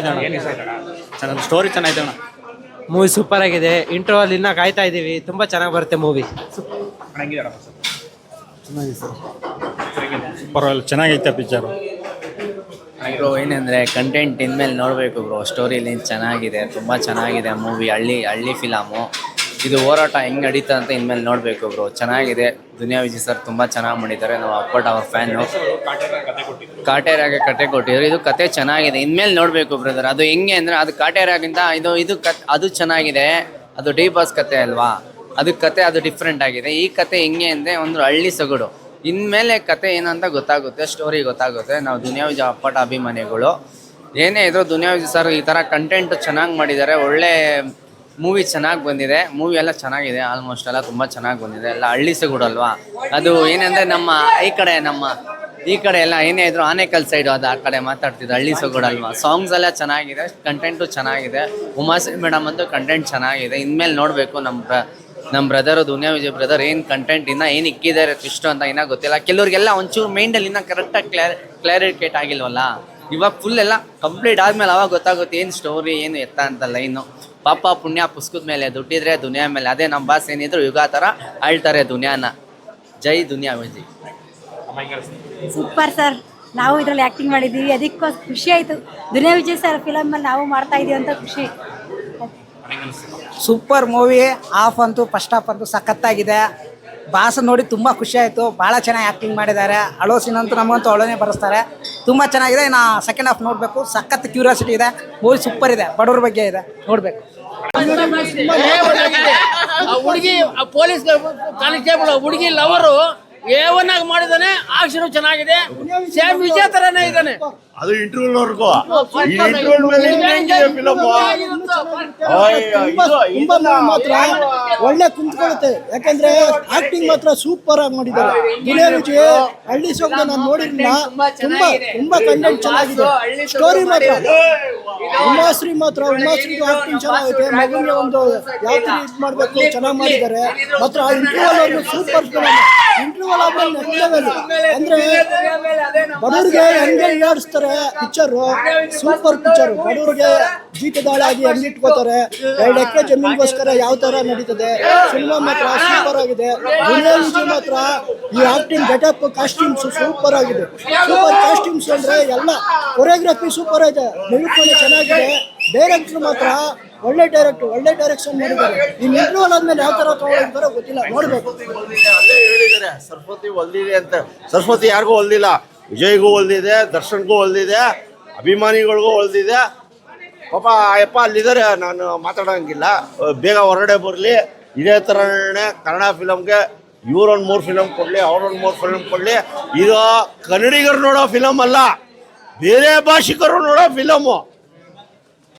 ಚೆನ್ನಾಗಿ ಸ್ಟೋರಿ ಚೆನ್ನಾಗಿದೆ ಅಣ್ಣ. ಮೂವಿ ಸೂಪರ್ ಆಗಿದೆ. ಇಂಟರ್ವಲ್ ಇನ್ನ ಕಾಯ್ತಾ ಇದೀವಿ. ತುಂಬಾ ಚೆನ್ನಾಗಿ ಬರುತ್ತೆ ಮೂವಿ. ಪರವಾಗಿಲ್ಲ, ಚೆನ್ನಾಗೈತೆ ಪಿಕ್ಚರು. ಬ್ರೋ ಏನಂದರೆ ಕಂಟೆಂಟ್ ಇನ್ಮೇಲೆ ನೋಡಬೇಕು ಬ್ರೋ. ಸ್ಟೋರಿ ಲೈನ್ ಚೆನ್ನಾಗಿದೆ, ತುಂಬ ಚೆನ್ನಾಗಿದೆ ಮೂವಿ. ಹಳ್ಳಿ ಫಿಲಮು ಇದು. ಹೋರಾಟ ಹೆಂಗೆ ನಡೀತಾ ಅಂತ ಇನ್ಮೇಲೆ ನೋಡಬೇಕು ಬ್ರೋ. ಚೆನ್ನಾಗಿದೆ. ದುನಿಯಾ ವಿಜಯ್ ಸರ್ ತುಂಬ ಚೆನ್ನಾಗಿ ಮಾಡಿದ್ದಾರೆ. ನಾವು ಅಪ್ಪಟ ಅವ್ರ ಫ್ಯಾನು. ಕಾಟೇರಾಗೆ ಕತೆ ಕೊಟ್ಟಿದ್ರು. ಇದು ಕತೆ ಚೆನ್ನಾಗಿದೆ, ಇನ್ಮೇಲೆ ನೋಡಬೇಕು ಬ್ರದರ್. ಅದು ಹೆಂಗೆ ಅಂದರೆ ಅದು ಕಾಟೇರಾಗಿಂತ ಅದು ಚೆನ್ನಾಗಿದೆ. ಅದು ಡಿ ಬಾಸ್ ಕತೆ ಅಲ್ವಾ, ಅದು ಕತೆ ಅದು ಡಿಫ್ರೆಂಟ್ ಆಗಿದೆ. ಈ ಕತೆ ಹೆಂಗೆ ಅಂದರೆ ಒಂದು ಹಳ್ಳಿ ಸೊಗಡು. ಇನ್ಮೇಲೆ ಕತೆ ಏನಂತ ಗೊತ್ತಾಗುತ್ತೆ, ಸ್ಟೋರಿ ಗೊತ್ತಾಗುತ್ತೆ. ನಾವು ದುನಿಯಾ ವಿಜಯ್ ಅಪ್ಪಟ ಅಭಿಮಾನಿಗಳು. ಏನೇ ಇದ್ರು ದುನಿಯಾ ವಿಜಯ್ ಸರ್ ಈ ಥರ ಕಂಟೆಂಟ್ ಚೆನ್ನಾಗಿ ಮಾಡಿದ್ದಾರೆ. ಒಳ್ಳೆ ಮೂವಿ ಚೆನ್ನಾಗಿ ಬಂದಿದೆ. ಮೂವಿ ಎಲ್ಲ ಚೆನ್ನಾಗಿದೆ, ಆಲ್ಮೋಸ್ಟ್ ಎಲ್ಲ ತುಂಬ ಚೆನ್ನಾಗಿ ಬಂದಿದೆ. ಎಲ್ಲ ಹಳ್ಳಿ ಸೊಗಡು ಅಲ್ವಾ. ಅದು ಏನಂದರೆ ನಮ್ಮ ಈ ಕಡೆ ಎಲ್ಲ ಏನೇ ಇದ್ರು ಆನೇಕಲ್ ಸೈಡು, ಅದು ಆ ಕಡೆ ಮಾತಾಡ್ತಿದ್ದು ಹಳ್ಳಿ ಸೊಗಡು ಅಲ್ವಾ. ಸಾಂಗ್ಸ್ ಎಲ್ಲ ಚೆನ್ನಾಗಿದೆ, ಕಂಟೆಂಟು ಚೆನ್ನಾಗಿದೆ. ಉಮಾಶ್ರೀ ಮೇಡಮ್ ಅಂತೂ ಕಂಟೆಂಟ್ ಚೆನ್ನಾಗಿದೆ. ಇನ್ಮೇಲೆ ನೋಡಬೇಕು ನಮ್ಮ ಬ್ರದರು ದುನಿಯಾ ವಿಜಯ್ ಬ್ರದರ್ ಏನು ಕಂಟೆಂಟ್ ಇನ್ನೂ ಏನು ಇಕ್ಕಿದ್ದಾರೆ ಇಷ್ಟು ಅಂತ ಇನ್ನೂ ಗೊತ್ತಿಲ್ಲ. ಕೆಲವ್ರಿಗೆಲ್ಲ ಒಂಚೂರು ಮೈಂಡಲ್ಲಿ ಇನ್ನೂ ಕರೆಕ್ಟಾಗಿ ಕ್ಲಾರಿಕೇಟ್ ಆಗಿಲ್ವಲ್ಲ. ಇವಾಗ ಫುಲ್ ಎಲ್ಲ ಕಂಪ್ಲೀಟ್ ಆದಮೇಲೆ ಅವಾಗ ಗೊತ್ತಾಗುತ್ತೆ ಏನು ಸ್ಟೋರಿ ಏನು ಎತ್ತ ಅಂತ ಲೈನು. ಪಾಪ ಪುಣ್ಯ ಪುಸ್ತಕದ ಮೇಲೆ ದುಡ್ಡಿದ್ರೆ ದುನಿಯಾ ಮೇಲೆ. ಅದೇ ನಮ್ಮ ಬಾಸ್ ಏನಿದ್ರು ಯುಗ ಥರ ಆಳ್ತಾರೆ ದುನಿಯಾನ. ಜೈ ದುನಿಯಾ ವಿಜಯ್. Super sir. ನಾವು ಇದರಲ್ಲಿ ಆ್ಯಕ್ಟಿಂಗ್ ಮಾಡಿದ್ದೀವಿ, ಅದಕ್ಕೋಸ್ಕರ ಖುಷಿ ಆಯಿತು. ದುನಿಯಾ ವಿಜಯ್ ಸರ್ ಫಿಲಮಲ್ಲಿ ನಾವು ಮಾಡ್ತಾ ಇದೀವಿ ಅಂತ ಖುಷಿ. Super movie. ಹಾಫ್ ಅಂತೂ ಫಸ್ಟ್ ಹಾಫ್ ಅಂತೂ ಸಖತ್ತಾಗಿದೆ. ಬಾಸ್ ನೋಡಿ ತುಂಬ ಖುಷಿ ಆಯಿತು. ಭಾಳ ಚೆನ್ನಾಗಿ ಆ್ಯಕ್ಟಿಂಗ್ ಮಾಡಿದ್ದಾರೆ. ಅಳೋ ಸೀನ್ ಅಂತೂ ನಮಗಂತೂ ಅಳೋನೇ ಬರೆಸ್ತಾರೆ. ತುಂಬ ಚೆನ್ನಾಗಿದೆ. ನಾ ಸೆಕೆಂಡ್ ಹಾಫ್ ನೋಡಬೇಕು. ಸಖತ್ ಕ್ಯೂರಿಯಾಸಿಟಿ ಇದೆ. ಮೂವಿ ಸೂಪರ್ ಇದೆ. ಬಡವ್ರ ಬಗ್ಗೆ ಇದೆ, ನೋಡಬೇಕು. ಹುಡುಗಿ ಪೊಲೀಸ್ ಕಾನ್ಸ್ಟೇಬಲ್ ಹುಡುಗಿ ಲವರು ಏವನ್ನಾಗಿ ಮಾಡಿದಾನೆ. ಆಕ್ಷನ್ ಚೆನ್ನಾಗಿದೆ. ಸೇಮ್ ವಿಜಯ್ ತರನೇ ಇದ್ದಾನೆ. ಅದು ಇಂಟರ್ವ್ಯೂವರೆಗೂ ಮಾತ್ರ ಒಳ್ಳೆ ಕುಂತ್ಕೊಳ್ಳುತ್ತೆ. ಯಾಕಂದ್ರೆ ಆಕ್ಟಿಂಗ್ ಮಾತ್ರ ಸೂಪರ್ ಆಗಿ ಮಾಡಿದ್ದಾರೆ. ದುನಿಯಾ ವಿಜಯ್ ಹಳ್ಳಿ ಸೊಗಡು ನಾನು ನೋಡಿರಲಿಲ್ಲ. ತುಂಬಾ ಕಂಟೆಂಟ್ ಚೆನ್ನಾಗಿದೆ. ಸ್ಟೋರಿ ಮಾತ್ರ ಉಮಾಶ್ರೀ ಆಕ್ಟಿಂಗ್ ಚೆನ್ನಾಗಿದೆ. ಮಗುವಿಗೆ ಒಂದು ಯಾವ ತರ ಇದು ಮಾಡಬೇಕು ಚೆನ್ನಾಗಿ ಮಾಡಿದ್ದಾರೆ. ಮಾತ್ರ ಇಂಟರ್ವ್ಯೂವಲ್ ಸೂಪರ್ ಫಿಲಮ್. ಇಂಟರ್ವ್ಯೂವಲ್ ಆದ್ಮೇಲೆ ಅಂದ್ರೆ ಬಡವರಿಗೆ ಹೆಂಗೆ ಆಡಿಸ್ತಾರೆ ಪಿಕ್ಚರು. Super picture. ಬಡವರಿಗೆ ಜೀತದಾಳಾಗಿ ಹೆಂಗೆ ಇಟ್ಕೋತಾರೆ, 2 ಎಕರೆ ಜಮೀನಿಗೋಸ್ಕರ ಯಾವ ತರ ನಡೀತದೆ. ಸಿನಿಮಾ ಮಾತ್ರ ಸೂಪರ್ ಆಗಿದೆ. ದುನಿಯಾ ವಿಜಯ್ ಮಾತ್ರ ಈ ಆಕ್ಟಿಂಗ್ ಗೆಟಪ್ ಕಾಸ್ಟ್ಯೂಮ್ಸ್ ಸೂಪರ್ ಆಗಿದೆ. ಸೂಪರ್ ಕಾಸ್ಟ್ಯೂಮ್ಸ್ ಅಂದ್ರೆ ಎಲ್ಲ ಕೊರಿಯೋಗ್ರಫಿ ಸೂಪರ್ ಇದೆ. ಬೆಳಕು ಚೆನ್ನಾಗಿದೆ. ಡೈರೆಕ್ಟರ್ ಮಾತ್ರ ಒಳ್ಳೆ ಡೈರೆಕ್ಷನ್ ಮಾಡಿದ್ದಾರೆ. ಈ ಇಂಟರ್ವ್ಯೂವಲ್ ಆದ್ಮೇಲೆ ಯಾವ ತರ ತಗೊಂಡಿದ್ದಾರೆ ಗೊತ್ತಿಲ್ಲ, ನೋಡ್ಬೇಕು. ಅಲ್ಲೇ ಹೇಳಿದ್ದಾರೆ ಸರಸ್ವತಿ ಹೊಲ್ದಿದೆ ಅಂತ. ಸರಸ್ವತಿ ಯಾರಿಗೂ ಹೊಲ್ದಿಲ್ಲ. ವಿಜಯ್ಗೂ ಹೊಲ್ದಿದೆ, ದರ್ಶನ್ಗೂ ಹೊಲ್ದಿದೆ, ಅಭಿಮಾನಿಗಳಿಗೂ ಹೊಲ್ದಿದೆ. ಪಾಪ ಅಯ್ಯಪ್ಪ ಅಲ್ಲಿದ್ದಾರೆ. ನಾನು ಮಾತಾಡೋಂಗಿಲ್ಲ. ಬೇಗ ಹೊರಗಡೆ ಬರಲಿ. ಇದೇ ಥರನೇ ಕನ್ನಡ ಫಿಲಮ್ಗೆ ಇವ್ರೊಂದು 3 ಫಿಲಮ್ ಕೊಡಲಿ, ಅವ್ರೊಂದು 3 ಫಿಲಮ್ ಕೊಡಲಿ. ಇದು ಕನ್ನಡಿಗರು ನೋಡೋ ಫಿಲಮ್ ಅಲ್ಲ, ಬೇರೆ ಭಾಷಿಕರು ನೋಡೋ ಫಿಲಮು.